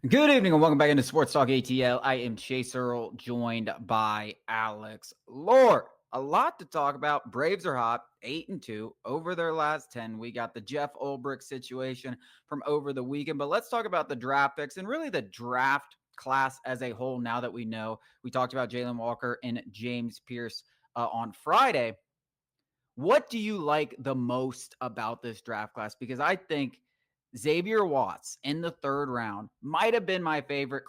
Good evening and welcome back into Sports Talk ATL. I am Chase Earl, joined by Alex Lord. A lot to talk about. Braves are hot, 8-2 over their last 10. We got the Jax Ulbrich situation from over the weekend, but let's talk about the draft picks and really the draft class as a whole. Now that we know, we talked about Jalen Walker and James Pierce on Friday. What do you like the most about this draft class? Because I think Xavier Watts in the third round might have been my favorite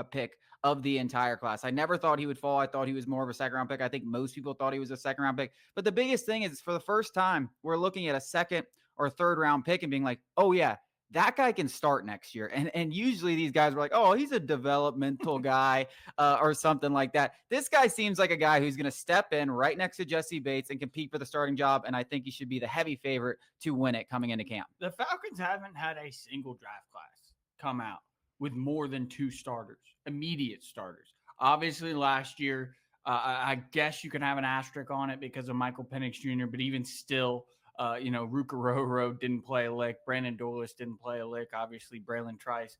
pick of the entire class. I never thought he would fall. I thought he was more of a second round pick. I think most people thought he was a second round pick. But the biggest thing is for the first time, we're looking at a second or third round pick and being like, oh, yeah, that guy can start next year. And usually these guys were like, oh, he's a developmental guy or something like that. This guy seems like a guy who's going to step in right next to Jesse Bates and compete for the starting job. And I think he should be the heavy favorite to win it coming into camp. The Falcons haven't had a single draft class come out with more than two starters, immediate starters. Obviously, last year, I guess you can have an asterisk on it because of Michael Penix Jr., but even still, Ruka Roro didn't play a lick. Brandon Douglas didn't play a lick. Obviously, Braylon Trice,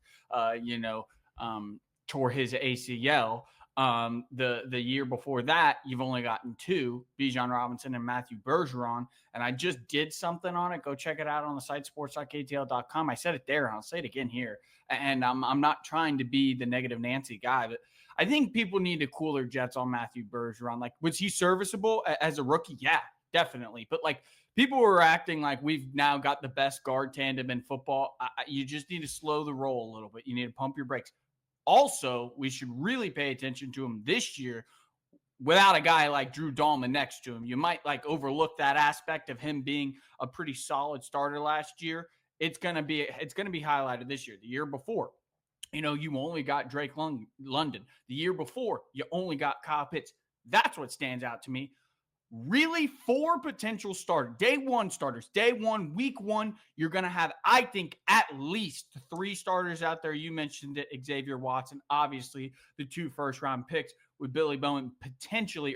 tore his ACL. The year before that, you've only gotten two, Bijan Robinson and Matthew Bergeron. And I just did something on it. Go check it out on the site, SportsTalkATL.com. I said it there, and I'll say it again here. And I'm not trying to be the negative Nancy guy, but I think people need to cool their jets on Matthew Bergeron. Like, was he serviceable as a rookie? Yeah, definitely. But, like, people were acting like we've now got the best guard tandem in football. You just need to slow the roll a little bit. You need to pump your brakes. Also, we should really pay attention to him this year without a guy like Drew Dahlman next to him. You might overlook that aspect of him being a pretty solid starter last year. It's gonna be highlighted this year. The year before, you only got Drake London. The year before, you only got Kyle Pitts. That's what stands out to me. Really, 4 potential starters, day one starters, day one, week one. You're going to have, I think, at least 3 starters out there. You mentioned it, Xavier Watson, obviously the 2 first-round picks with Bowen potentially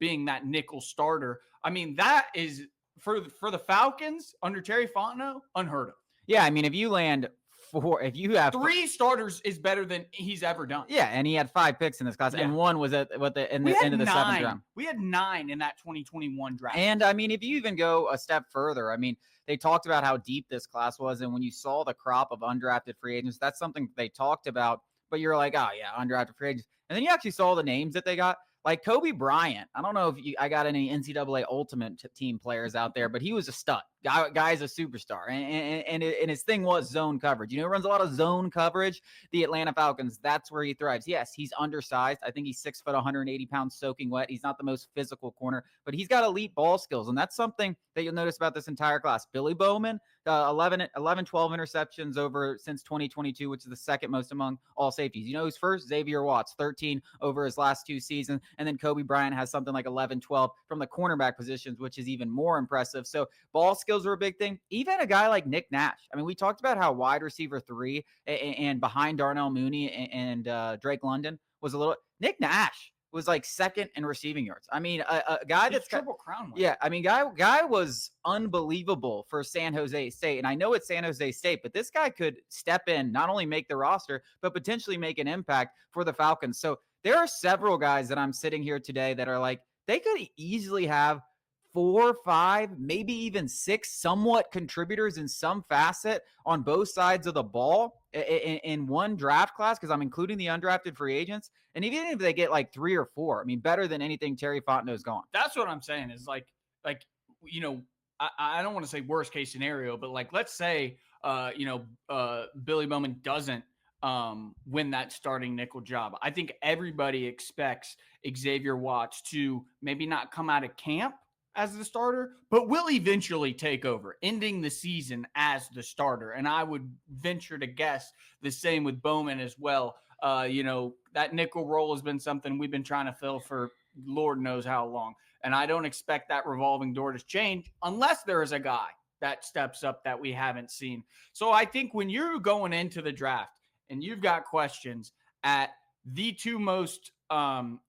being that nickel starter. I mean, that is, for the Falcons under Terry Fontenot, unheard of. Yeah, I mean, if you have 3 starters is better than he's ever done. Yeah, and he had 5 picks in this class, and one was at the end of the 7th round. We had 9 in that 2021 draft. And I mean, if you even go a step further, I mean, they talked about how deep this class was, and when you saw the crop of undrafted free agents, that's something they talked about. But you're like, oh yeah, undrafted free agents, and then you actually saw the names that they got. Like Kobe Bryant. I don't know if I got any NCAA Ultimate Team players out there, but he was a stud. Guy's a superstar. And his thing was zone coverage. He runs a lot of zone coverage. The Atlanta Falcons, that's where he thrives. Yes, he's undersized. I think he's 6 foot, 180 pounds soaking wet. He's not the most physical corner, but he's got elite ball skills. And that's something that you'll notice about this entire class. Billy Bowman, 11, 12 interceptions over since 2022, which is the second most among all safeties. Who's first? Xavier Watts, 13 over his last 2 seasons. And then Kobe Bryant has something like 11, 12 from the cornerback positions, which is even more impressive. So ball skills are a big thing. Even a guy like Nick Nash. I mean, we talked about how wide receiver 3 and behind Darnell Mooney and Drake London was a little. Nick Nash was like second in receiving yards. I mean, a guy that's triple crown. Yeah, I mean, guy was unbelievable for San Jose State. And I know it's San Jose State, but this guy could step in, not only make the roster, but potentially make an impact for the Falcons. So there are several guys that I'm sitting here today that are like, they could easily have 4, 5, maybe even 6 somewhat contributors in some facet on both sides of the ball in one draft class, because I'm including the undrafted free agents. And even if they get like 3 or 4, I mean, better than anything Terry Fontenot's gone. That's what I'm saying is I don't want to say worst case scenario, but let's say, Billy Bowman doesn't win that starting nickel job. I think everybody expects Xavier Watts to maybe not come out of camp as the starter, but will eventually take over, ending the season as the starter. And I would venture to guess the same with Bowman as well. That nickel role has been something we've been trying to fill for Lord knows how long. And I don't expect that revolving door to change unless there is a guy that steps up that we haven't seen. So I think when you're going into the draft and you've got questions at the 2 most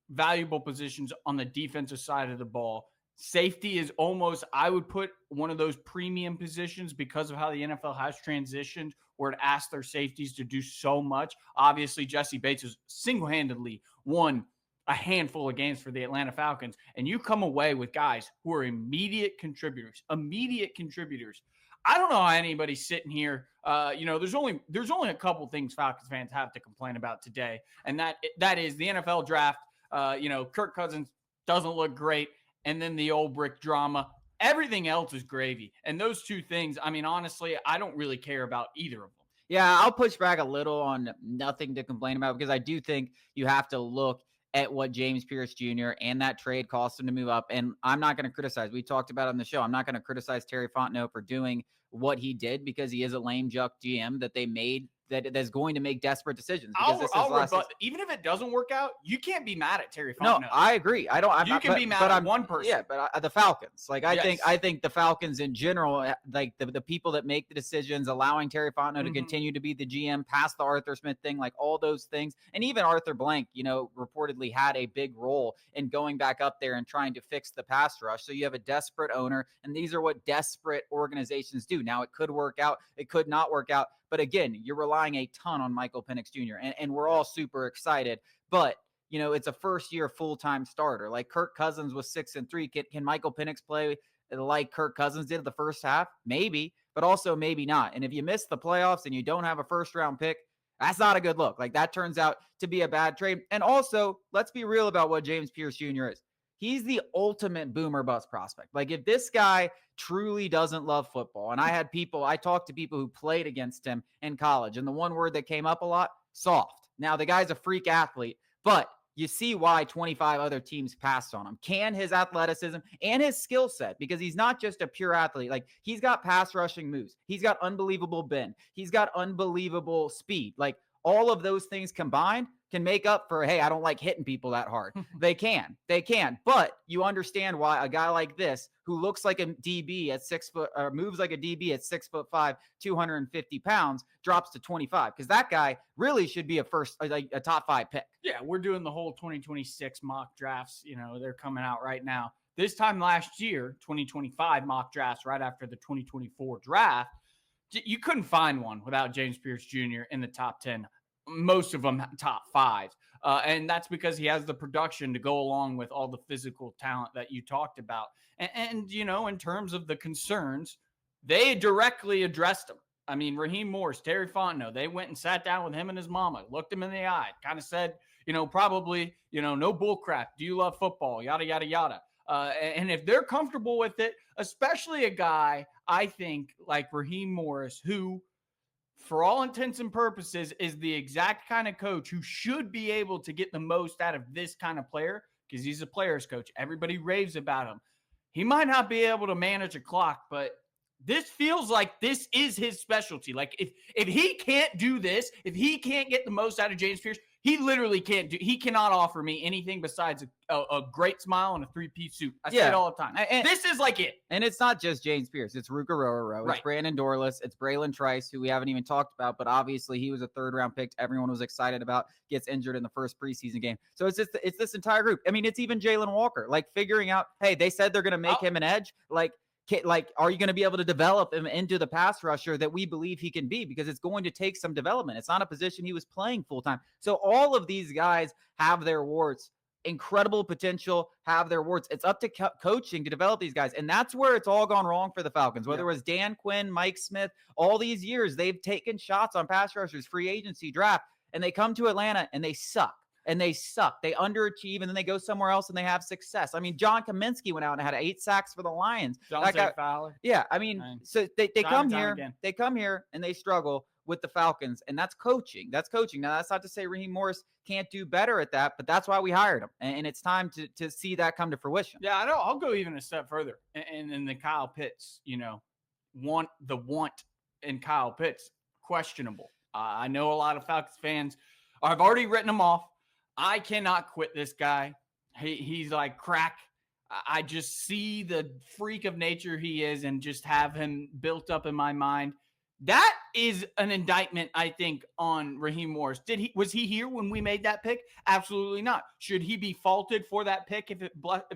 valuable positions on the defensive side of the ball, Safety is almost, I would put one of those premium positions because of how the NFL has transitioned, where it asks their safeties to do so much. Obviously, Jesse Bates has single-handedly won a handful of games for the Atlanta Falcons, and you come away with guys who are immediate contributors. I don't know how anybody's sitting here. There's only a couple things Falcons fans have to complain about today, and that is the NFL draft. Kirk Cousins doesn't look great, and then the Ulbrich drama. Everything else is gravy, and those two things. I mean, honestly, I don't really care about either of them. Yeah, I'll push back a little on nothing to complain about because I do think you have to look at what James Pierce Jr. and that trade cost him to move up. And I'm not going to criticize. We talked about it on the show. I'm not going to criticize Terry Fontenot for doing what he did because he is a lame duck GM that they made that's going to make desperate decisions. Even if it doesn't work out, you can't be mad at Terry No, Fontenot. I agree. You can be mad at one person. Yeah, but the Falcons. Like I think the Falcons in general, like the people that make the decisions, allowing Terry Fontenot to continue to be the GM past the Arthur Smith thing, like all those things, and even Arthur Blank, reportedly had a big role in going back up there and trying to fix the pass rush. So you have a desperate owner, and these are what desperate organizations do. Now it could work out, it could not work out. But again, you're relying a ton on Michael Penix Jr. And we're all super excited. But, it's a first-year full-time starter. Like Kirk Cousins was 6-3. Can Michael Penix play like Kirk Cousins did the first half? Maybe, but also maybe not. And if you miss the playoffs and you don't have a first-round pick, that's not a good look. Like that turns out to be a bad trade. And also, let's be real about what James Pierce Jr. is. He's the ultimate boomer bust prospect. Like if this guy truly doesn't love football, and I talked to people who played against him in college, and the one word that came up a lot, soft. Now the guy's a freak athlete, but you see why 25 other teams passed on him. Can his athleticism and his skill set, because he's not just a pure athlete. Like he's got pass rushing moves. He's got unbelievable bend. He's got unbelievable speed. Like all of those things combined can make up for, hey, I don't like hitting people that hard. They can. But you understand why a guy like this, who looks like a DB at 6 foot, or moves like a DB at 6'5", 250 pounds, drops to 25. Because that guy really should be a top 5 pick. Yeah, we're doing the whole 2026 mock drafts. They're coming out right now. This time last year, 2025 mock drafts right after the 2024 draft, you couldn't find one without James Pierce Jr. in the top 10. Most of them top 5. And that's because he has the production to go along with all the physical talent that you talked about. And in terms of the concerns, they directly addressed them. I mean, Raheem Morris, Terry Fontenot, they went and sat down with him and his mama, looked him in the eye, kind of said, probably, no bull crap. Do you love football? Yada, yada, yada. And if they're comfortable with it, especially a guy, I think, like Raheem Morris, who, for all intents and purposes, is the exact kind of coach who should be able to get the most out of this kind of player because he's a player's coach. Everybody raves about him. He might not be able to manage a clock, but this feels like this is his specialty. Like if he can't do this, if he can't get the most out of James Pierce, he literally can't do. He cannot offer me anything besides a great smile and a 3-piece suit. I say it all the time. And this is like it. And it's not just James Pierce. It's Ruka Rororo. It's Brandon Dorless. It's Braylon Trice, who we haven't even talked about, but obviously he was a 3rd-round pick. Everyone was excited about. Gets injured in the first preseason game. So it's this entire group. I mean, it's even Jalen Walker. Like figuring out, hey, they said they're going to make him an edge. Like, are you going to be able to develop him into the pass rusher that we believe he can be? Because it's going to take some development. It's not a position he was playing full time. So all of these guys have their warts, incredible potential, have their warts. It's up to coaching to develop these guys. And that's where it's all gone wrong for the Falcons. Whether it was Dan Quinn, Mike Smith, all these years, they've taken shots on pass rushers, free agency, draft, and they come to Atlanta and they suck. They underachieve, and then they go somewhere else and they have success. I mean, John Kaminsky went out and had 8 sacks for the Lions. Fowler. Yeah, I mean, so they come here and they struggle with the Falcons, and that's coaching. Now, that's not to say Raheem Morris can't do better at that, but that's why we hired him, and it's time to see that come to fruition. Yeah, I'll go even a step further. And the Kyle Pitts, want in Kyle Pitts, questionable. I know a lot of Falcons fans have already written him off. I cannot quit this guy. He's like crack. I just see the freak of nature he is and just have him built up in my mind. That is an indictment, I think, on Raheem Morris. Was he here when we made that pick? Absolutely not. Should he be faulted for that pick if it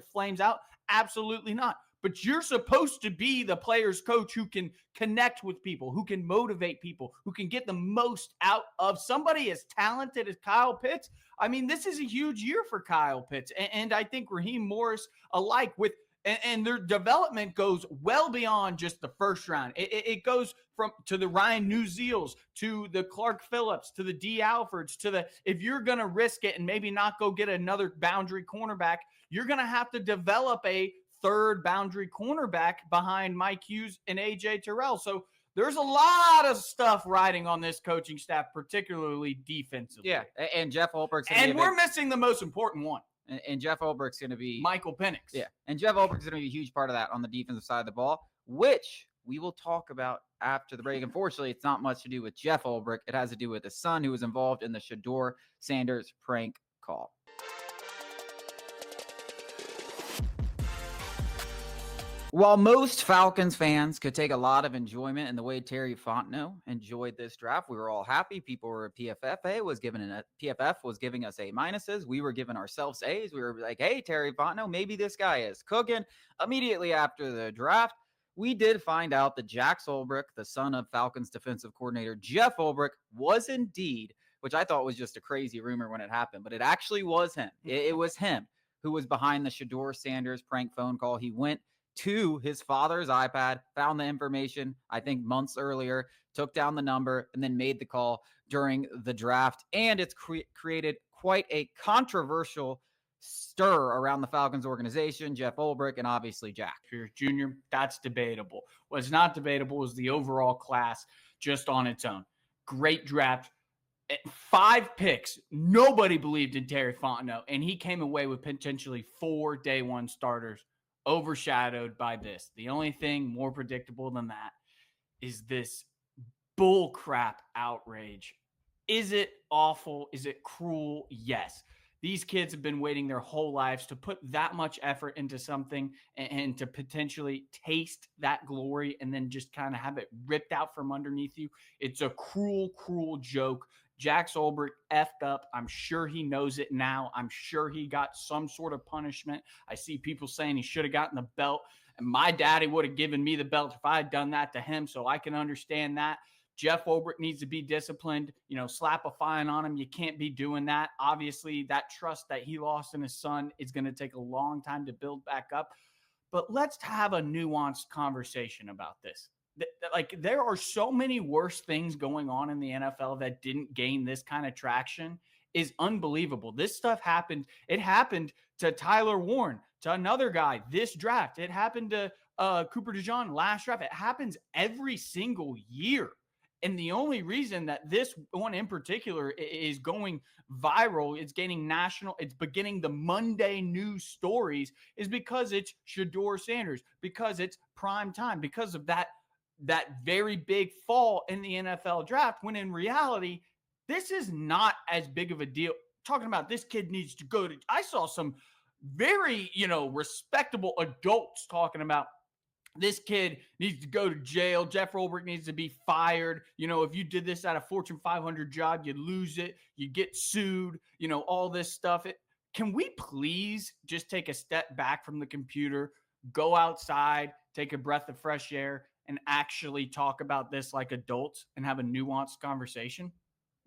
flames out? Absolutely not. But you're supposed to be the player's coach who can connect with people, who can motivate people, who can get the most out of somebody as talented as Kyle Pitts. I mean, this is a huge year for Kyle Pitts. And I think Raheem Morris alike with and their development goes well beyond just the first round. It goes to the Ryan Newseals, to the Clark Phillips, to the D. Alfords, to the, if you're going to risk it and maybe not go get another boundary cornerback, you're going to have to develop a third boundary cornerback behind Mike Hughes and AJ Terrell. So there's a lot of stuff riding on this coaching staff, particularly defensively. Yeah, and Jeff Ulbrich. And we're missing the most important one. And Jeff Ulbrich's going to be Michael Penix. Yeah, and Jeff Ulbrich's going to be a huge part of that on the defensive side of the ball, which we will talk about after the break. Unfortunately, it's not much to do with Jeff Ulbrich. It has to do with his son, who was involved in the Shedeur Sanders prank call. While most Falcons fans could take a lot of enjoyment in the way Terry Fontenot enjoyed this draft, we were all happy. People were PFF was giving us A minuses. We were giving ourselves A's. We were like, hey, Terry Fontenot, maybe this guy is cooking. Immediately after the draft, we did find out that Jax Ulbrich, the son of Falcons defensive coordinator Jeff Ulbrich, was indeed, which I thought was just a crazy rumor when it happened, but it actually was him. It was him who was behind the Shedeur Sanders prank phone call. He went to his father's iPad, found the information, I think months earlier, took down the number, and then made the call during the draft. And it's created quite a controversial stir around the Falcons organization, Jeff Ulbrich, and obviously Jack Pierce Jr. That's debatable. What's not debatable is the overall class just on its own. Great draft. 5 picks. Nobody believed in Terry Fontenot, and he came away with potentially 4 day one starters, overshadowed by this. The only thing more predictable than that is this bull crap outrage. Is it awful? Is it cruel? Yes. These kids have been waiting their whole lives to put that much effort into something and to potentially taste that glory and then just kind of have it ripped out from underneath you. It's a cruel, cruel joke. Jax Ulbrich effed up. I'm sure he knows it now. I'm sure he got some sort of punishment. I see people saying he should have gotten the belt. And my daddy would have given me the belt if I had done that to him, so I can understand that. Jeff Ulbrich needs to be disciplined, slap a fine on him. You can't be doing that. Obviously, that trust that he lost in his son is going to take a long time to build back up. But let's have a nuanced conversation about this. Like, there are so many worse things going on in the NFL that didn't gain this kind of traction is unbelievable. This stuff happened. It happened to Tyler Warren, to another guy this draft. It happened to Cooper DeJean last draft. It happens every single year. And the only reason that this one in particular is going viral, it's beginning the Monday news stories, is because it's Shedeur Sanders, because it's prime time, because of that very big fall in the NFL draft, when in reality, this is not as big of a deal. Talking about this kid needs to go to, I saw some very, respectable adults talking about this kid needs to go to jail. Jeff Ulbrich needs to be fired. If you did this at a Fortune 500 job, you'd lose it. You get sued, all this stuff. Can we please just take a step back from the computer, go outside, take a breath of fresh air, and actually talk about this like adults and have a nuanced conversation?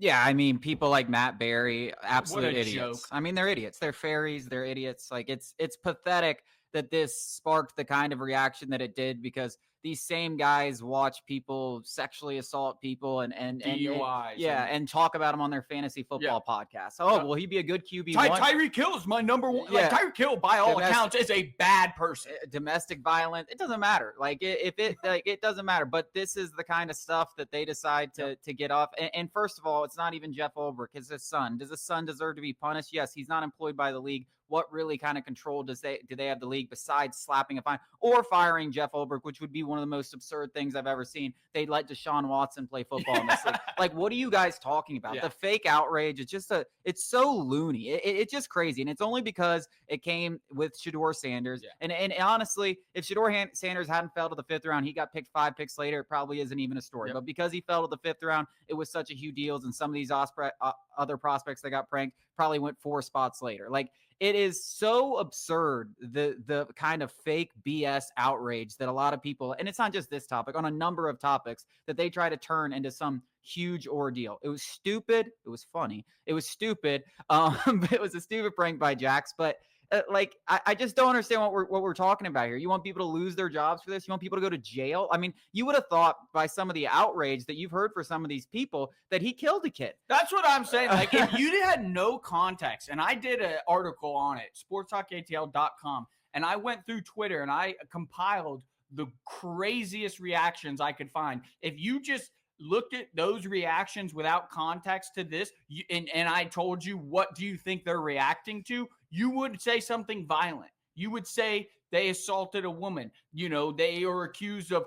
Yeah, I mean, people like Matt Berry, absolute idiots. Joke. I mean, they're idiots. They're fairies. They're idiots. Like, it's pathetic that this sparked the kind of reaction that it did, because these same guys watch people sexually assault people and DUIs and talk about them on their fantasy football podcasts. Will he be a good QB? Tyreek Hill is my number one. Yeah. Like, Tyreek Hill, by all accounts, is a bad person. Domestic violence, it doesn't matter. Like, it doesn't matter. But this is the kind of stuff that they decide to get off. And first of all, it's not even Jeff Ulbrich. It's his son. Does his son deserve to be punished? Yes, he's not employed by the league. What really kind of control do they have the league besides slapping a fine or firing Jeff Ulbrich, which would be one of the most absurd things I've ever seen? They'd let Deshaun Watson play football in this league. Like, what are you guys talking about? Yeah. The fake outrage. It's so loony. It's just crazy. And it's only because it came with Shedeur Sanders. Yeah. And honestly, if Shedeur Sanders hadn't fell to the 5th round, he got picked 5 picks later, it probably isn't even a story. Yep. But because he fell to the 5th round, it was such a huge deal. And some of these other prospects that got pranked probably went 4 spots later. Like, it is so absurd, the kind of fake BS outrage that a lot of people, and it's not just this topic, on a number of topics, that they try to turn into some huge ordeal. It was stupid. It was funny. It was stupid. It was a stupid prank by Jax, but I just don't understand what we're talking about here. You want people to lose their jobs for this? You want people to go to jail? I mean, you would have thought by some of the outrage that you've heard for some of these people that he killed a kid. That's what I'm saying. Like, if you had no context, and I did an article on it, SportsTalkATL.com, and I went through Twitter and I compiled the craziest reactions I could find. If you just looked at those reactions without context to this, and I told you, what do you think they're reacting to? You would say something violent. You would say they assaulted a woman. You know, they are accused of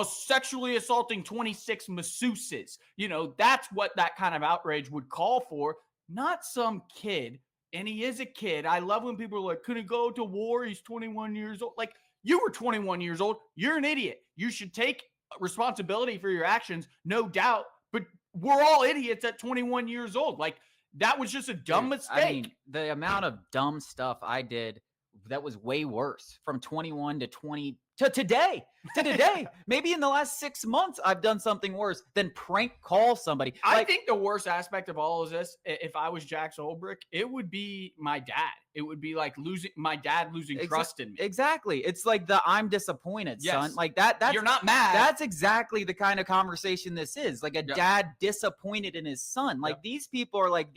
sexually assaulting 26 masseuses. You know, that's what that kind of outrage would call for, not some kid. And he is a kid. I love when people are like, couldn't go to war. He's 21 years old. Like, you were 21 years old. You're an idiot. You should take responsibility for your actions, no doubt. But we're all idiots at 21 years old. Like, that was just a dumb mistake. I mean, the amount of dumb stuff I did that was way worse from 21 to 20 to today. Maybe in the last 6 months, I've done something worse than prank call somebody. I think the worst aspect of all of this, if I was Jax Ulbrich, it would be my dad. It would be like my dad losing trust in me. Exactly. It's like I'm disappointed, son. Like that's, you're not mad. That's exactly the kind of conversation this is. Like a dad disappointed in his son. Like these people are like,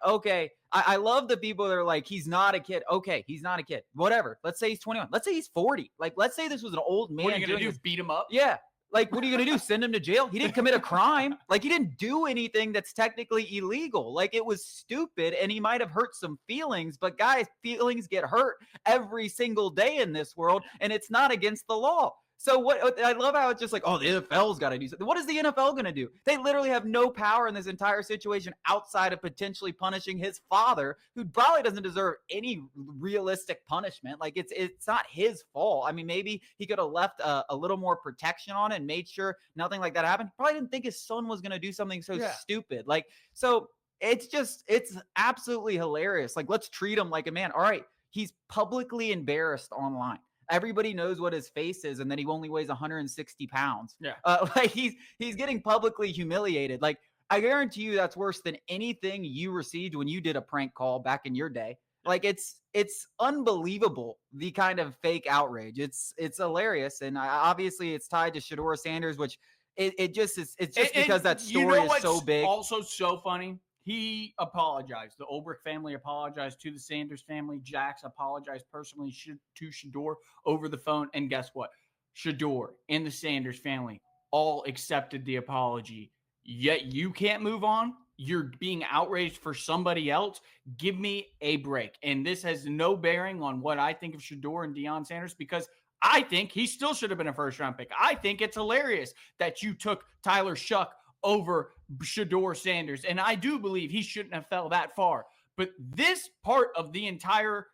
okay, I love the people that are like, he's not a kid. Okay, he's not a kid. Whatever. Let's say he's 21. Let's say he's 40. Like, let's say this was an old man. What are you going to do? Beat him up? Yeah. Like, what are you going to do? Send him to jail? He didn't commit a crime. Like, he didn't do anything that's technically illegal. Like, it was stupid, and he might have hurt some feelings, but guys, feelings get hurt every single day in this world, and it's not against the law. So what I love how it's just like, oh, the NFL's got to do something. What is the NFL going to do? They literally have no power in this entire situation outside of potentially punishing his father, who probably doesn't deserve any realistic punishment. Like it's not his fault. I mean, maybe he could have left a little more protection on it and made sure nothing like that happened. Probably didn't think his son was going to do something so stupid. Like, so it's absolutely hilarious. Like, let's treat him like a man. All right. He's publicly embarrassed online. Everybody knows what his face is, and then he only weighs 160 pounds. Yeah. Like he's getting publicly humiliated. Like, I guarantee you that's worse than anything you received when you did a prank call back in your day. Like it's unbelievable, the kind of fake outrage. It's hilarious. And obviously it's tied to Shedeur Sanders, which it's just because that story is so big. Also so funny. He apologized. The Ulbrich family apologized to the Sanders family. Jax apologized personally to Shedeur over the phone. And guess what? Shedeur and the Sanders family all accepted the apology. Yet you can't move on. You're being outraged for somebody else. Give me a break. And this has no bearing on what I think of Shedeur and Deion Sanders, because I think he still should have been a first-round pick. I think it's hilarious that you took Tyler Shuck over Shedeur Sanders. And I do believe he shouldn't have fell that far. But this part of the entire,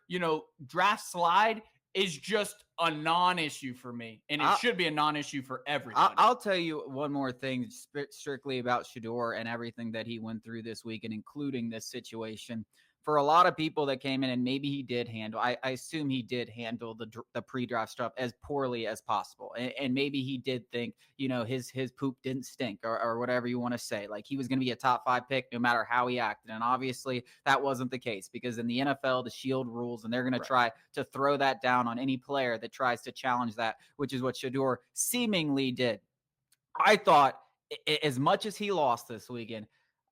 draft slide is just a non-issue for me. And it should be a non-issue for everybody. I'll tell you one more thing strictly about Shedeur and everything that he went through this week, and including this situation. For a lot of people that came in, and maybe he did handle, I assume he did handle the pre-draft stuff as poorly as possible. And maybe he did think, his poop didn't stink or whatever you want to say. Like, he was going to be a top 5 pick no matter how he acted. And obviously that wasn't the case, because in the NFL, the shield rules, and they're going to try to throw that down on any player that tries to challenge that, which is what Shedeur seemingly did. I thought, as much as he lost this weekend,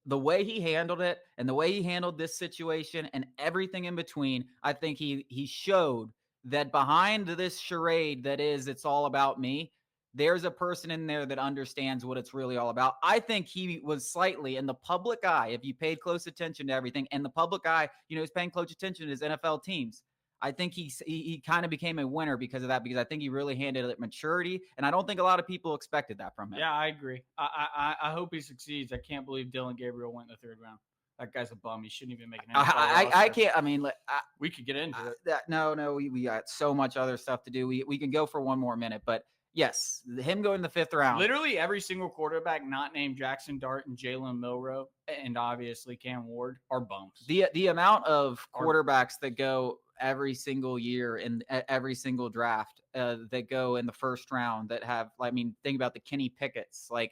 the way he handled it and the way he handled this situation and everything in between, I think he showed that behind this charade that is, it's all about me, there's a person in there that understands what it's really all about. I think he was slightly in the public eye, if you paid close attention to everything, and the public eye, is paying close attention to his NFL teams. I think he kind of became a winner because of that, because I think he really handled it maturity, and I don't think a lot of people expected that from him. Yeah, I agree. I hope he succeeds. I can't believe Dylan Gabriel went in the 3rd round. That guy's a bum. He shouldn't even make an NFL roster. I can't. I mean, we could get into it. No, we got so much other stuff to do. We can go for one more minute, but Yes, him going the 5th round. Literally every single quarterback not named Jackson Dart and Jalen Milroe and obviously Cam Ward are bums. The amount of quarterbacks that go every single year in every single draft that go in the 1st round that have, I mean, think about the Kenny Pickett's, like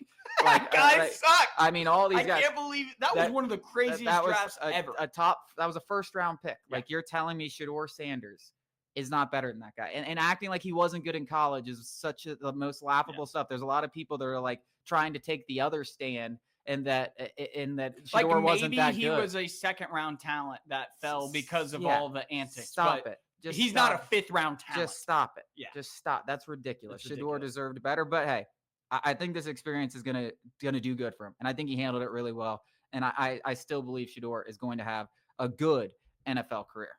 guys suck. I mean, all these guys. I can't believe that was one of the craziest drafts ever. That was a 1st round pick. Yeah. Like, you're telling me Shedeur Sanders is not better than that guy, and acting like he wasn't good in college is such the most laughable stuff. There's a lot of people that are like trying to take the other stand, and that Shedeur wasn't that good. Maybe he was a 2nd round talent that fell because of all the antics. Stop it. He's not a 5th round talent. Just stop it. Yeah. Just stop. That's ridiculous. Shedeur deserved better, but hey, I think this experience is gonna do good for him, and I think he handled it really well. And I still believe Shedeur is going to have a good NFL career.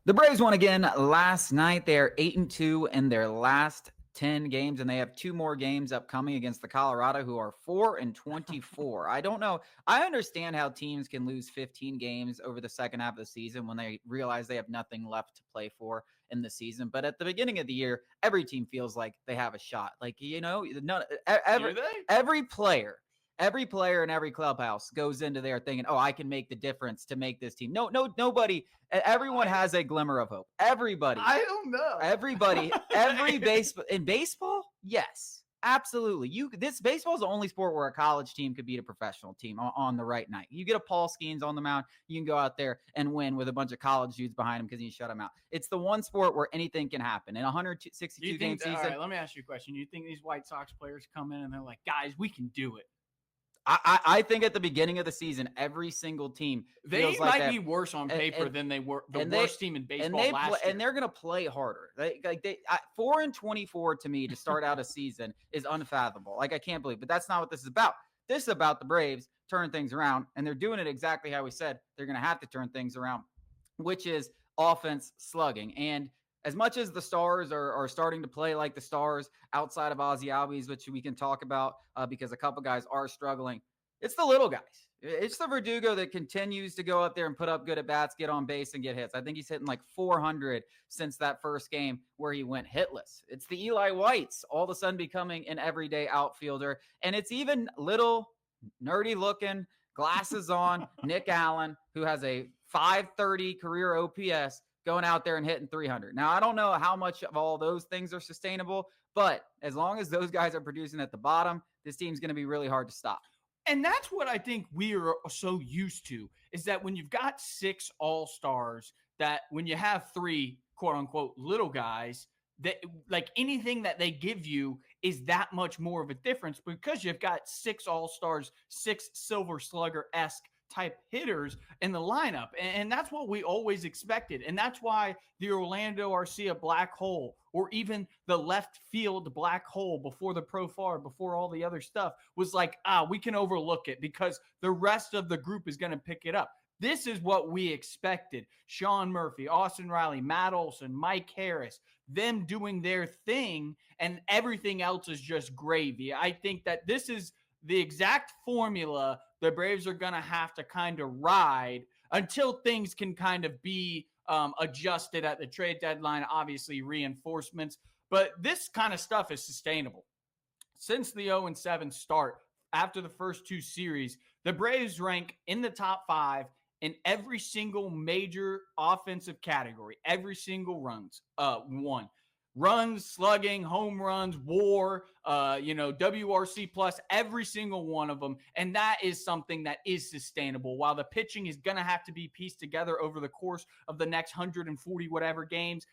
The Braves won again last night. They are 8-2 in their last 10 games, and they have 2 more games upcoming against the Colorado, who are 4-24. I don't know. I understand how teams can lose 15 games over the second half of the season when they realize they have nothing left to play for in the season. But at the beginning of the year, every team feels like they have a shot. Like, every player in every clubhouse goes into there thinking, oh, I can make the difference to make this team. No, nobody. Everyone has a glimmer of hope. Everybody. I don't know. Everybody. In baseball, yes, absolutely. This baseball is the only sport where a college team could beat a professional team on the right night. You get a Paul Skeens on the mound, you can go out there and win with a bunch of college dudes behind him because you shut them out. It's the one sport where anything can happen. In a 162 game season. All right, let me ask you a question. You think these White Sox players come in and they're like, guys, we can do it? I think at the beginning of the season, every single team they might be worse on paper than they were the worst team in baseball last year. And they're going to play harder. 4-24 to me to start out a season is unfathomable. Like, I can't believe, but that's not what this is about. This is about the Braves turning things around, and they're doing it exactly how we said they're going to have to turn things around, which is offense slugging. And as much as the Stars are starting to play like the Stars outside of Ozzie Albies, which we can talk about because a couple guys are struggling, it's the little guys. It's the Verdugo that continues to go up there and put up good at-bats, get on base, and get hits. I think he's hitting like 400 since that first game where he went hitless. It's the Eli Whites all of a sudden becoming an everyday outfielder. And it's even little nerdy-looking, glasses on, Nick Allen, who has a 530 career OPS, going out there and hitting 300. Now, I don't know how much of all those things are sustainable, but as long as those guys are producing at the bottom, this team's going to be really hard to stop. And that's what I think we are so used to, is that when you've got 6 all-stars, that when you have 3 quote-unquote little guys, that like anything that they give you is that much more of a difference because you've got 6 all-stars, 6 Silver Slugger-esque type hitters in the lineup. And that's what we always expected. And that's why the Orlando Arcia black hole, or even the left field black hole before the Profar, before all the other stuff, was like, we can overlook it because the rest of the group is going to pick it up. This is what we expected. Sean Murphy, Austin Riley, Matt Olson, Mike Harris, them doing their thing, and everything else is just gravy. I think that this is the exact formula the Braves are going to have to kind of ride until things can kind of be adjusted at the trade deadline, obviously reinforcements. But this kind of stuff is sustainable. Since the 0-7 start, after the first 2 series, the Braves rank in the top 5 in every single major offensive category, every single one. Runs, slugging, home runs, WAR, WRC plus, every single one of them. And that is something that is sustainable. While the pitching is going to have to be pieced together over the course of the next 140 whatever games,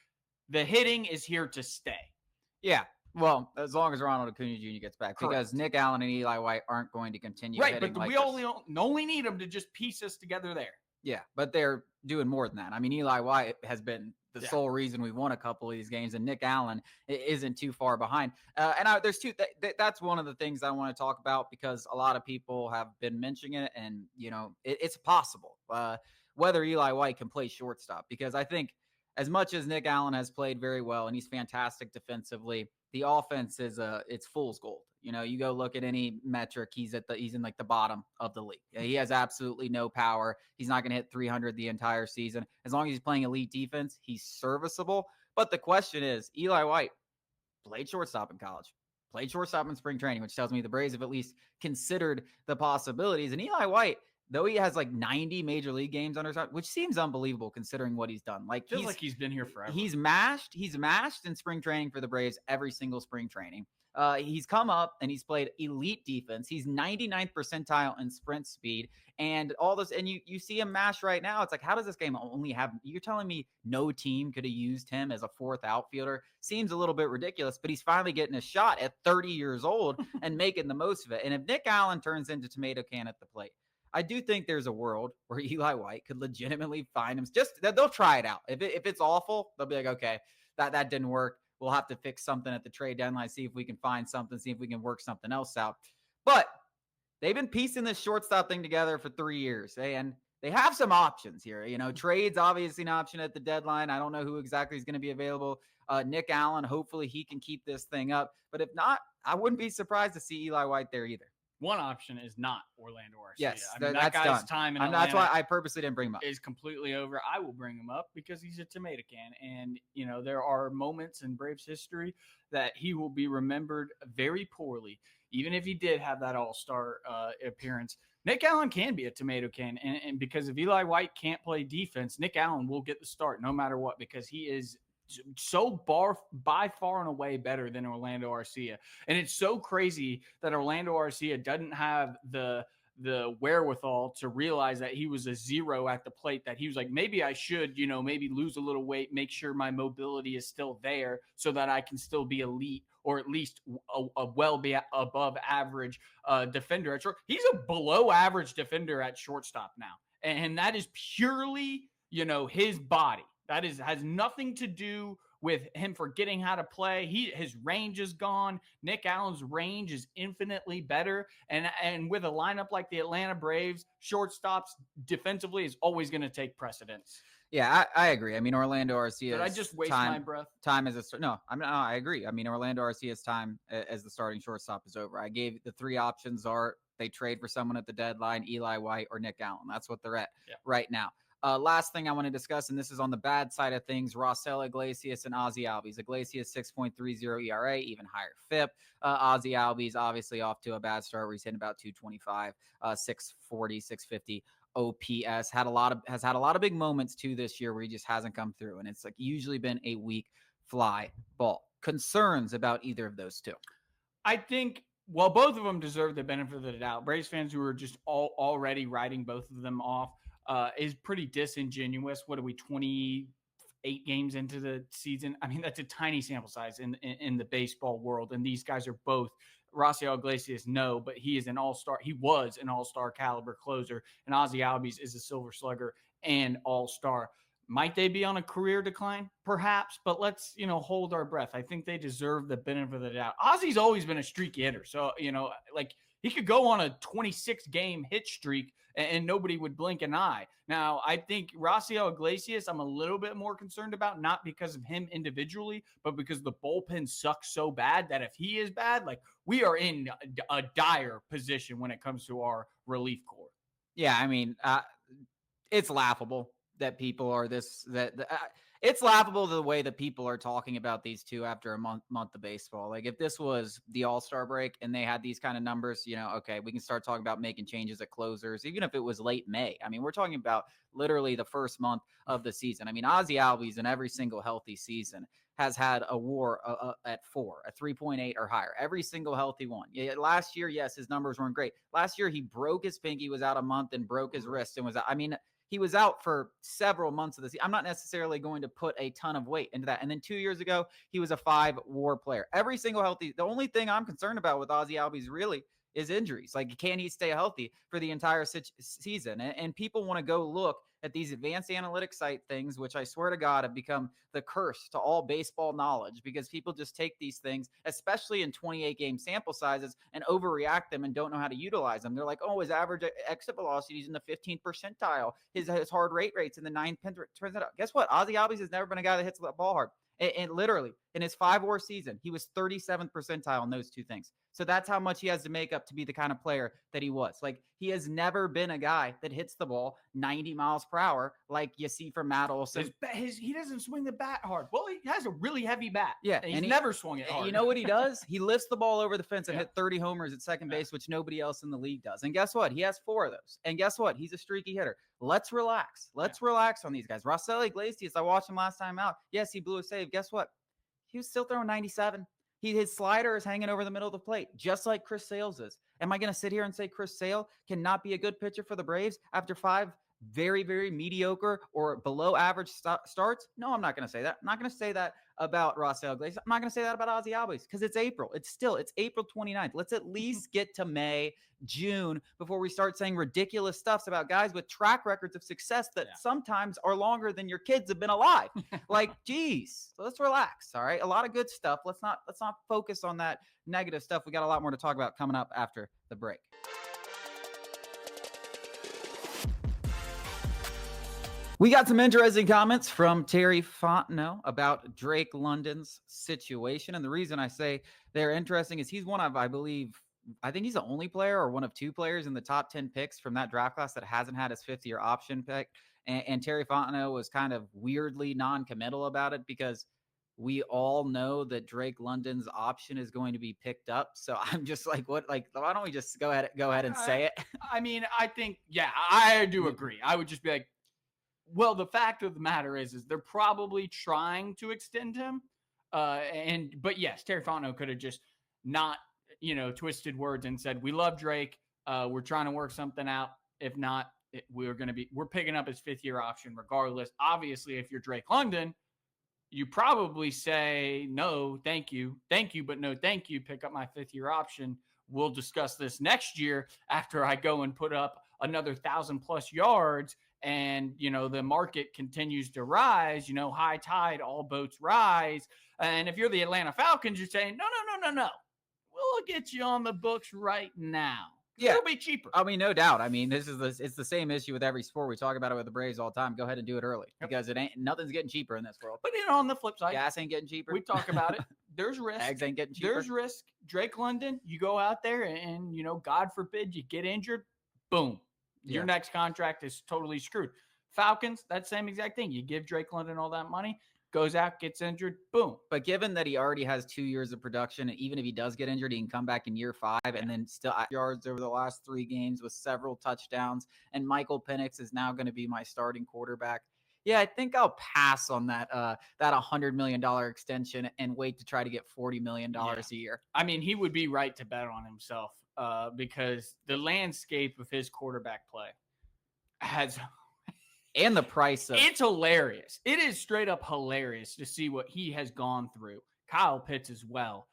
the hitting is here to stay. Yeah. Well, as long as Ronald Acuna Jr. gets back, Correct. Because Nick Allen and Eli White aren't going to continue hitting. But we only need them to just piece us together there. Yeah, but they're doing more than that. I mean, Eli White has been the sole reason we've won a couple of these games, and Nick Allen isn't too far behind. There's two. That's one of the things I want to talk about because a lot of people have been mentioning it, and it's possible whether Eli White can play shortstop, because I think as much as Nick Allen has played very well and he's fantastic defensively, the offense is it's fool's gold. You know, you go look at any metric, he's in like the bottom of the league. He has absolutely no power. He's not going to hit 300 the entire season. As long as he's playing elite defense, he's serviceable. But the question is, Eli White played shortstop in college, played shortstop in spring training, which tells me the Braves have at least considered the possibilities. And Eli White, though he has like 90 major league games under his belt, which seems unbelievable considering what he's done. Like Feels like he's been here forever. He's mashed in spring training for the Braves every single spring training. He's come up and he's played elite defense. He's 99th percentile in sprint speed and all this. And you see him mash right now. It's like, how does this game only have, you're telling me no team could have used him as a fourth outfielder? Seems a little bit ridiculous, but he's finally getting a shot at 30 years old and making the most of it. And if Nick Allen turns into tomato can at the plate, I do think there's a world where Eli White could legitimately find him. Just they'll try it out. If it's awful, they'll be like, okay, that didn't work. We'll have to fix something at the trade deadline, see if we can find something, see if we can work something else out. But they've been piecing this shortstop thing together for 3 years, and they have some options here. You know, trades obviously an option at the deadline. I don't know who exactly is going to be available. Nick Allen, hopefully he can keep this thing up. But if not, I wouldn't be surprised to see Eli White there either. One option is not Orlando Arcia. Yes, I mean, that guy's done. time in That's why I purposely didn't bring him up. Is completely over. I will bring him up because he's a tomato can. And, you know, there are moments in Braves history that he will be remembered very poorly. Even if he did have that all-star appearance, Nick Allen can be a tomato can. And because if Eli White can't play defense, Nick Allen will get the start no matter what, because he is so by far and away better than Orlando Arcia. And it's so crazy that Orlando Arcia doesn't have the wherewithal to realize that he was a zero at the plate, that he was like, maybe I should, you know, maybe lose a little weight, make sure my mobility is still there so that I can still be elite, or at least a well be above average defender at short. He's a below average defender at shortstop now. And that is purely, you know, his body. That has nothing to do with him forgetting how to play. His range is gone. Nick Allen's range is infinitely better. And with a lineup like the Atlanta Braves, shortstops defensively is always going to take precedence. Yeah, I agree. I mean, Orlando Arcia. Did I just waste my breath? Time as I agree. I mean, Orlando Arcia's time as the starting shortstop is over. I gave the three options are they trade for someone at the deadline, Eli White or Nick Allen. That's what they're at right now. Last thing I want to discuss, and this is on the bad side of things, Raisel, Iglesias, and Ozzie Albies. Iglesias, 6.30 ERA, even higher FIP. Ozzie Albies, obviously off to a bad start where he's hitting about 225, 640, 650 OPS. Has had a lot of big moments too this year where he just hasn't come through, and it's like usually been a weak fly ball. Concerns about either of those two? I think, well, both of them deserve the benefit of the doubt. Braves fans who are just already writing both of them off is pretty disingenuous. What are we, 28 games into the season? I mean, that's a tiny sample size in the baseball world. And these guys are both, Raisel Iglesias, no, but he is an all-star. He was an all-star caliber closer. And Ozzie Albies is a silver slugger and all-star. Might they be on a career decline? Perhaps, but let's, hold our breath. I think they deserve the benefit of the doubt. Ozzie's always been a streaky hitter. So, like, he could go on a 26-game hit streak and nobody would blink an eye. Now, I think Raisel Iglesias, I'm a little bit more concerned about, not because of him individually, but because the bullpen sucks so bad that if he is bad, like, we are in a dire position when it comes to our relief corps. Yeah, I mean, it's laughable that people are it's laughable the way that people are talking about these two after a month of baseball. Like, if this was the All-Star break and they had these kind of numbers, okay, we can start talking about making changes at closers, even if it was late May. I mean, we're talking about literally the first month of the season. I mean, Ozzie Albies in every single healthy season has had a WAR at 4, a 3.8 or higher, every single healthy one. Yeah, last year, yes, his numbers weren't great. Last year, he broke his pinky, was out a month, and broke his wrist and was out. I mean, he was out for several months of the season. I'm not necessarily going to put a ton of weight into that. And then 2 years ago, he was a 5 WAR player. Every single healthy. The only thing I'm concerned about with Ozzie Albies really is injuries. Like, can he stay healthy for the entire season? And people want to go look at these advanced analytics site things, which I swear to God have become the curse to all baseball knowledge, because people just take these things, especially in 28-game sample sizes, and overreact them and don't know how to utilize them. They're like, oh, his average exit velocity is in the 15th percentile. His hard rate's in the 9th percentile. Guess what? Ozzie Albies has never been a guy that hits the ball hard. And literally, In his 5-war season, he was 37th percentile in those two things. So that's how much he has to make up to be the kind of player that he was. Like, he has never been a guy that hits the ball 90 miles per hour like you see from Matt Olson. He doesn't swing the bat hard. Well, he has a really heavy bat. Yeah. And he's never swung it hard. You know what he does? He lifts the ball over the fence and hit 30 homers at second base, which nobody else in the league does. And guess what? He has 4 of those. And guess what? He's a streaky hitter. Let's relax. Let's relax on these guys. Raisel Iglesias, I watched him last time out. Yes, he blew a save. Guess what? He was still throwing 97. His slider is hanging over the middle of the plate, just like Chris Sale's is. Am I going to sit here and say Chris Sale cannot be a good pitcher for the Braves after 5 very, very mediocre or below average starts? No, I'm not going to say that. I'm not going to say that about Raisel Iglesias. I'm not going to say that about Ozzie Albies because it's April. It's April 29th. Let's at least get to May, June before we start saying ridiculous stuffs about guys with track records of success that sometimes are longer than your kids have been alive. Like, geez. So let's relax. All right. A lot of good stuff. Let's not focus on that negative stuff. We got a lot more to talk about coming up after the break. We got some interesting comments from Terry Fontenot about Drake London's situation. And the reason I say they're interesting is he's one of, I think he's the only player or one of 2 players in the top 10 picks from that draft class that hasn't had his 5th-year option pick. And Terry Fontenot was kind of weirdly non-committal about it because we all know that Drake London's option is going to be picked up. So I'm just like, what? Like, why don't we just go ahead and say it? I mean, I think, I do agree. I would just be like, well, the fact of the matter is they're probably trying to extend him. But yes, Terry Fontenot could have just not, twisted words and said, we love Drake. We're trying to work something out. If not, we're picking up his 5th-year option regardless. Obviously, if you're Drake London, you probably say, no, thank you, but no, thank you. Pick up my 5th-year option. We'll discuss this next year after I go and put up another 1,000+ yards. And, the market continues to rise, high tide, all boats rise. And if you're the Atlanta Falcons, you're saying, no. We'll get you on the books right now. Yeah. It'll be cheaper. I mean, no doubt. I mean, it's the same issue with every sport. We talk about it with the Braves all the time. Go ahead and do it early because nothing's getting cheaper in this world. But on the flip side, gas ain't getting cheaper. We talk about it. There's risk. Eggs ain't getting cheaper. There's risk. Drake London, you go out there and, God forbid you get injured. Boom. Your next contract is totally screwed. Falcons, that same exact thing. You give Drake London all that money, goes out, gets injured, boom. But given that he already has 2 years of production, and even if he does get injured, he can come back in year 5 and then still yards over the last 3 games with several touchdowns. And Michael Penix is now going to be my starting quarterback. Yeah, I think I'll pass on that $100 million extension and wait to try to get $40 million a year. I mean, he would be right to bet on himself. Because the landscape of his quarterback play and the price of it's hilarious. It is straight up hilarious to see what he has gone through. Kyle Pitts as well.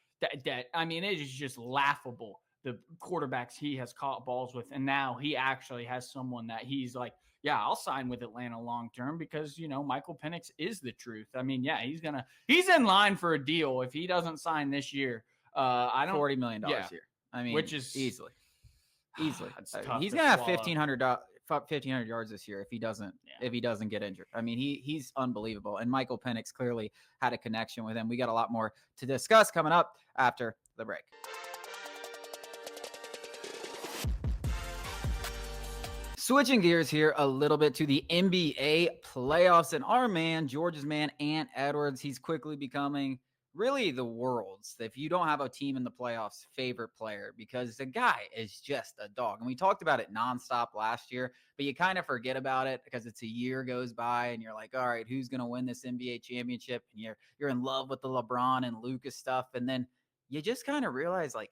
I mean, it is just laughable. The quarterbacks he has caught balls with, and now he actually has someone that he's like, yeah, I'll sign with Atlanta long term because Michael Penix is the truth. I mean, yeah, he's in line for a deal if he doesn't sign this year. $40 million a year. I mean, which is easily. He's going to have 1,500 yards this year if he doesn't get injured. I mean, he's unbelievable. And Michael Penix clearly had a connection with him. We got a lot more to discuss coming up after the break. Switching gears here a little bit to the NBA playoffs, and our man, Georgia's man, Ant Edwards, he's quickly becoming really the world's, if you don't have a team in the playoffs, favorite player, because the guy is just a dog. And we talked about it nonstop last year, but you kind of forget about it because it's a year goes by and you're like, all right, who's going to win this NBA championship? And you're in love with the LeBron and Luka stuff. And then you just kind of realize, like,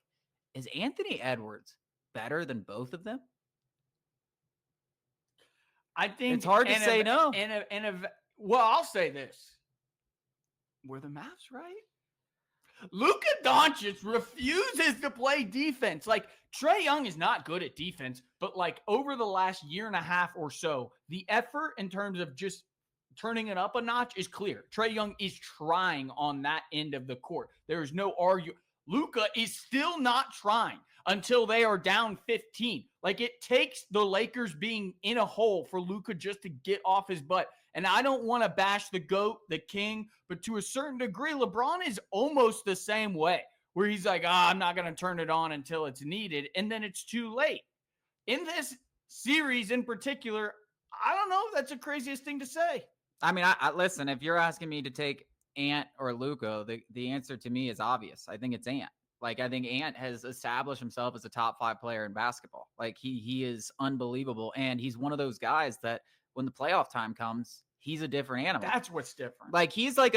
is Anthony Edwards better than both of them? I think it's hard to say no. Well, I'll say this. Were the Mavs right? Luka Doncic refuses to play defense. Like, Trae Young is not good at defense, but like over the last year and a half or so, the effort in terms of just turning it up a notch is clear. Trae Young is trying on that end of the court. There is no argument. Luka is still not trying until they are down 15. Like, it takes the Lakers being in a hole for Luka just to get off his butt And I don't want to bash the GOAT, the king, but to a certain degree, LeBron is almost the same way, where he's like, I'm not going to turn it on until it's needed, and then it's too late. In this series in particular, I don't know if that's the craziest thing to say. I mean, I listen, if you're asking me to take Ant or Luka, the answer to me is obvious. I think it's Ant. Like, I think Ant has established himself as a top 5 player in basketball. Like, he is unbelievable. And he's one of those guys that when the playoff time comes, he's a different animal. That's what's different. Like, he's like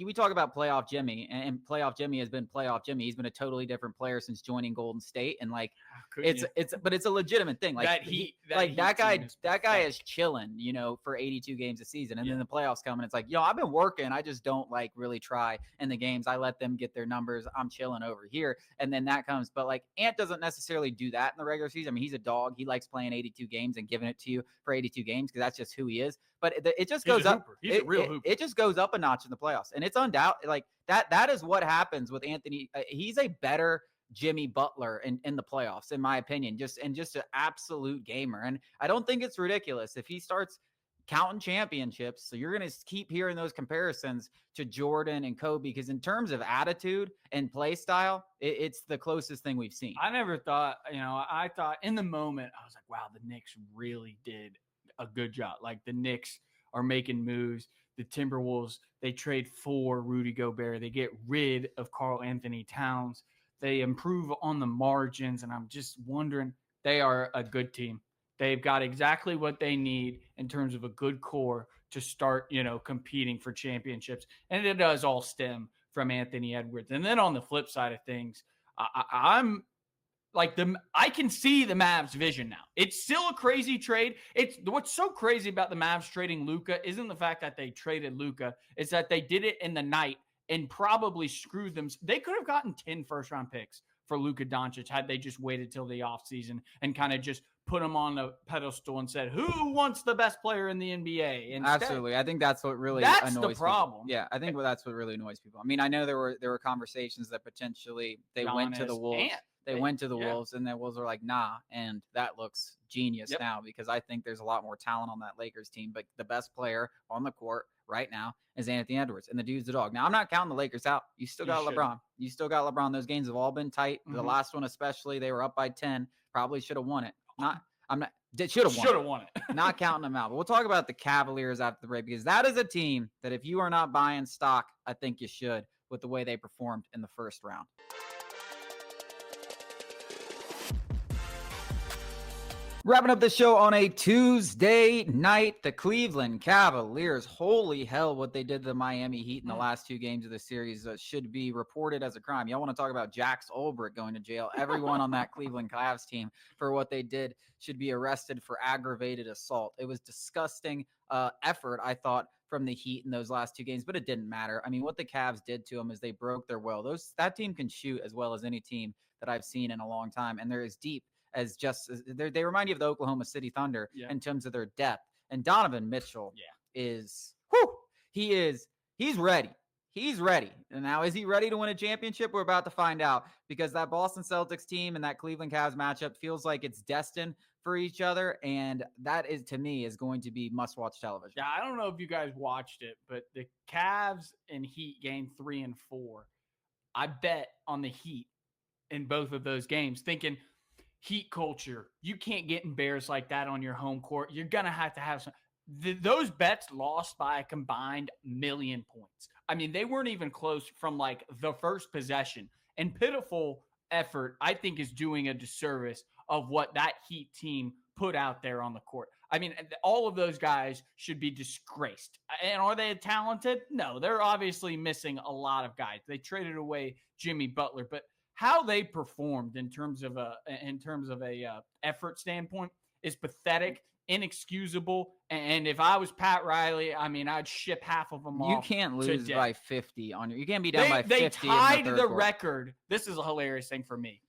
we talk about playoff Jimmy, and playoff Jimmy has been playoff Jimmy. He's been a totally different player since joining Golden State. And like, but it's a legitimate thing. Like that guy is chilling, you know, for 82 games a season. And then the playoffs come and it's like, I've been working. I just don't like really try in the games. I let them get their numbers. I'm chilling over here. And then that comes. But like, Ant doesn't necessarily do that in the regular season. I mean, he's a dog. He likes playing 82 games and giving it to you for 82 games because that's just who he is. But it just goes up. He's a real hooper. It just goes up a notch in the playoffs. And it's undoubted like that is what happens with Anthony. He's a better Jimmy Butler in the playoffs, in my opinion, just an absolute gamer. And I don't think it's ridiculous if he starts counting championships. So you're going to keep hearing those comparisons to Jordan and Kobe, because in terms of attitude and play style, it's the closest thing we've seen. I never thought, I thought in the moment, I was like, wow, the Knicks really did a good job. Like, the Knicks are making moves. The Timberwolves, they trade for Rudy Gobert. They get rid of Karl Anthony Towns. They improve on the margins. And I'm just wondering, they are a good team. They've got exactly what they need in terms of a good core to start, competing for championships. And it does all stem from Anthony Edwards. And then on the flip side of things, I'm like I can see the Mavs vision now. It's still a crazy trade. It's what's so crazy about the Mavs trading Luka isn't the fact that they traded Luka. It's that they did it in the night and probably screwed them. They could have gotten 10 first-round picks for Luka Doncic had they just waited till the offseason and kind of just put him on a pedestal and said, who wants the best player in the NBA? Instead, absolutely. I think that's what really annoys the problem. People. Yeah, I think that's what really annoys people. I mean, I know there were conversations that potentially they went to the Wolves. They went to the Wolves, and the Wolves were like, nah. And that looks genius now, because I think there's a lot more talent on that Lakers team. But the best player on the court right now is Anthony Edwards, and the dude's the dog. Now, I'm not counting the Lakers out. You still got LeBron. You still got LeBron. Those games have all been tight. The last one especially, they were up by 10. Probably should have won it. Should have won it. Not counting them out. But we'll talk about the Cavaliers after the break, because that is a team that if you are not buying stock, I think you should, with the way they performed in the first round. Wrapping up the show on a Tuesday night, the Cleveland Cavaliers, holy hell, what they did to the Miami Heat in the last 2 games of the series should be reported as a crime. Y'all want to talk about Jax Ulbrich going to jail? Everyone on that Cleveland Cavs team for what they did should be arrested for aggravated assault. It was disgusting effort, I thought, from the Heat in those last 2 games, but it didn't matter. I mean, what the Cavs did to them is they broke their will. That team can shoot as well as any team that I've seen in a long time, and they're as deep as they remind you of the Oklahoma City Thunder in terms of their depth. And Donovan Mitchell he's ready. He's ready. And now, is he ready to win a championship? We're about to find out, because that Boston Celtics team and that Cleveland Cavs matchup feels like it's destined for each other. And that is, to me, is going to be must-watch television. Yeah, I don't know if you guys watched it, but the Cavs and Heat game 3 and 4, I bet on the Heat in both of those games, thinking – Heat culture. You can't get embarrassed like that on your home court. You're going to have some. Those bets lost by a combined 1,000,000 points. I mean, they weren't even close from like the first possession. And pitiful effort, I think, is doing a disservice of what that Heat team put out there on the court. I mean, all of those guys should be disgraced. And are they talented? No, they're obviously missing a lot of guys. They traded away Jimmy Butler, but how they performed in terms of a effort standpoint is pathetic, inexcusable. And if I was Pat Riley, I mean, I'd ship half of them off. You can't lose by 50 on your. You can't be down by 50. They tied the record. This is a hilarious thing for me.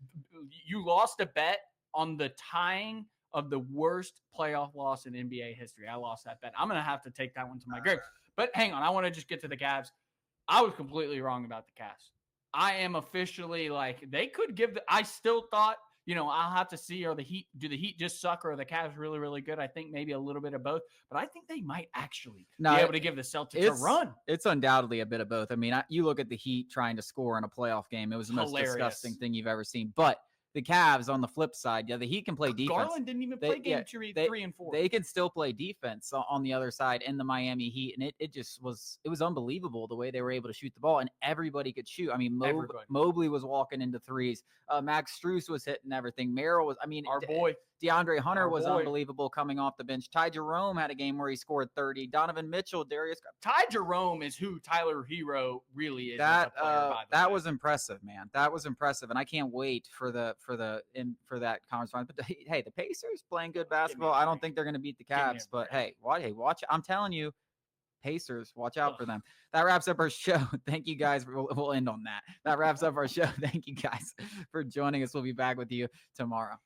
You lost a bet on the tying of the worst playoff loss in NBA history. I lost that bet. I'm going to have to take that one to my grave. But hang on, I want to just get to the Cavs. I was completely wrong about the Cavs. I am officially like, they could give I still thought I'll have to see, do the Heat just suck, or are the Cavs really, really good? I think maybe a little bit of both, but I think they might actually be able to give the Celtics a run. It's undoubtedly a bit of both. I mean, you look at the Heat trying to score in a playoff game. It was the most disgusting thing you've ever seen. But the Cavs on the flip side, the Heat can play defense. Garland didn't even play game 3 and 4. They can still play defense on the other side in the Miami Heat, and it was unbelievable the way they were able to shoot the ball, and everybody could shoot. I mean, Mobley was walking into threes. Max Strus was hitting everything. Merrill was. I mean, our boy DeAndre Hunter was unbelievable coming off the bench. Ty Jerome had a game where he scored 30. Donovan Mitchell, Ty Jerome is who Tyler Hero really is. That was impressive, man. That was impressive, and I can't wait for that conference final. But hey, the Pacers playing good basketball. I don't think they're going to beat the Cavs, but hey, watch. I'm telling you, Pacers, watch out for them. That wraps up our show. Thank you guys. We'll end on that. That wraps up our show. Thank you guys for joining us. We'll be back with you tomorrow.